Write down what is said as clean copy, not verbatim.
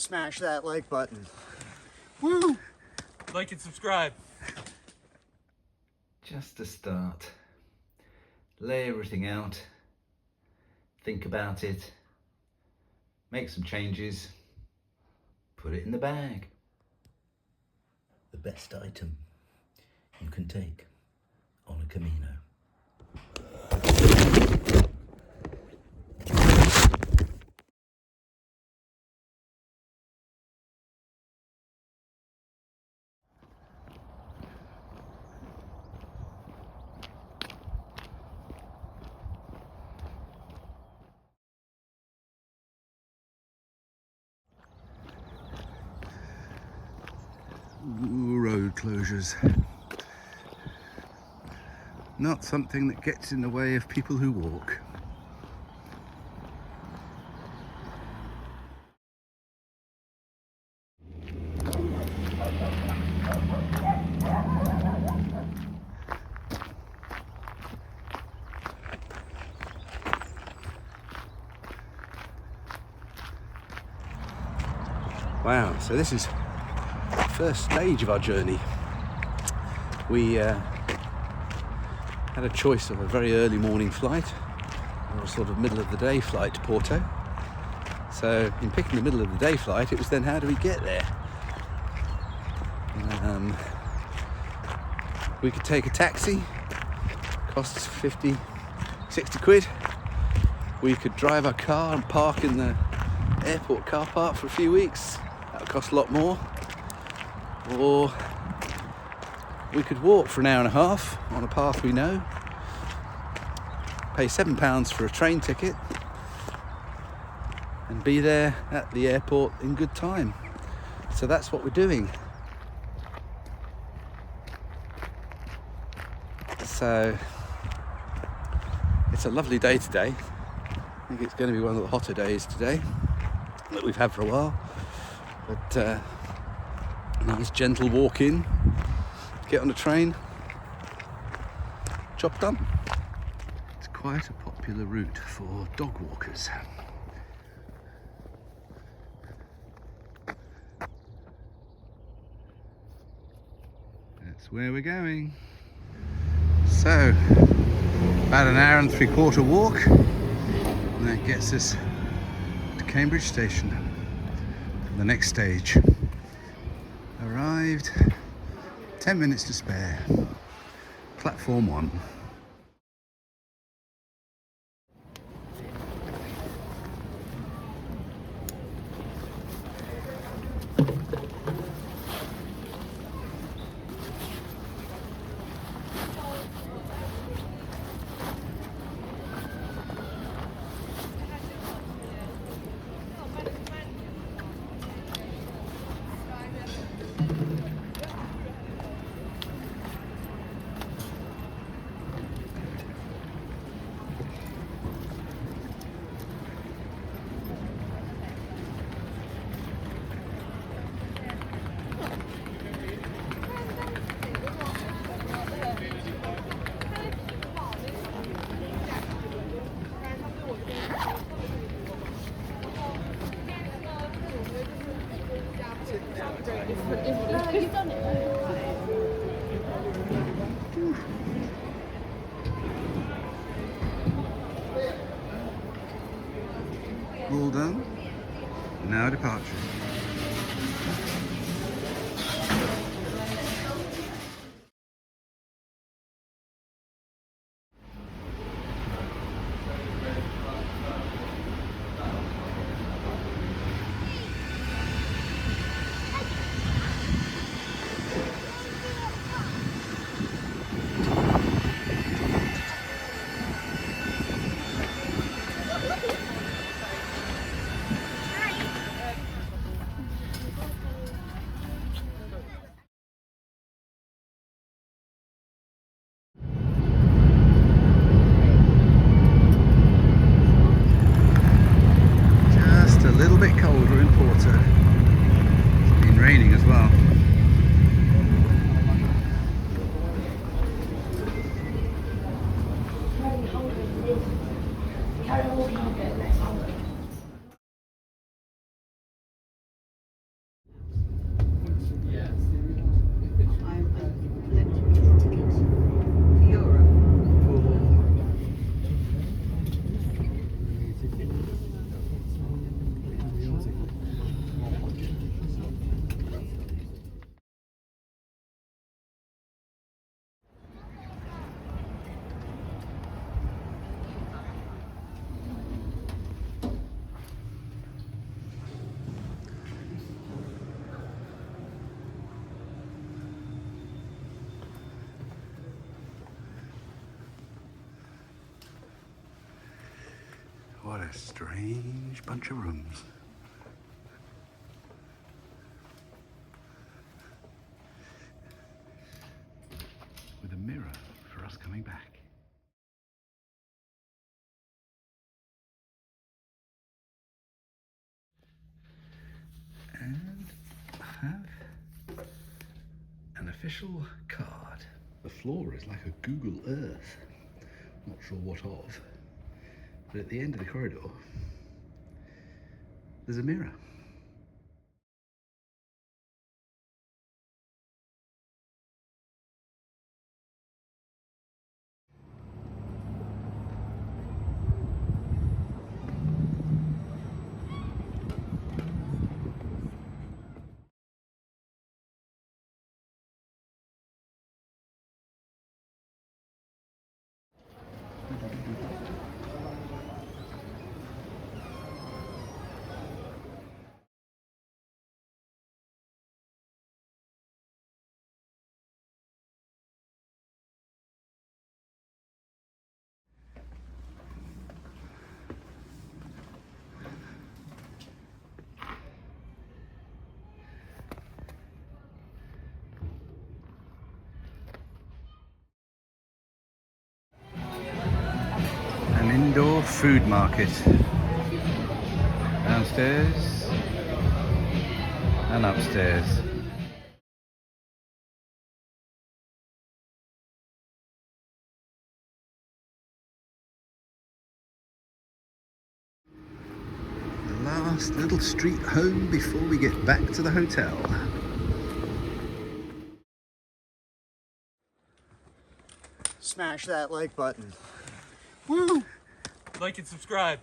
smash that like button. Woo! Like and subscribe. Just to start, lay everything out, think about it, make some changes, put it in the bag. The best item you can take on a Camino. Road closures. Not something that gets in the way of people who walk. Wow, so this is the first stage of our journey. We had a choice of a very early morning flight or a sort of middle of the day flight to Porto. So in picking the middle of the day flight, it was then how do we get there? We could take a taxi, costs 50, 60 quid. We could drive our car and park in the airport car park for a few weeks. That would cost a lot more. Or we could walk for an hour and a half on a path we know, pay £7 for a train ticket and be there at the airport in good time. So that's what we're doing. So it's a lovely day today. I think it's going to be one of the hotter days today that we've had for a while. But nice gentle walk in, get on the train, job done. It's quite a popular route for dog walkers. That's where we're going. So, about an hour and 3/4 walk, and that gets us to Cambridge Station for the next stage. Arrived, 10 minutes to spare, platform 1. All done. Now departure. What a strange bunch of rooms. With a mirror for us coming back. And I have an official card. The floor is like a Google Earth. Not sure what of. But at the end of the corridor, there's a mirror. An indoor food market. Downstairs and upstairs. The last little street home before we get back to the hotel. Smash that like button. Woo! Like and subscribe.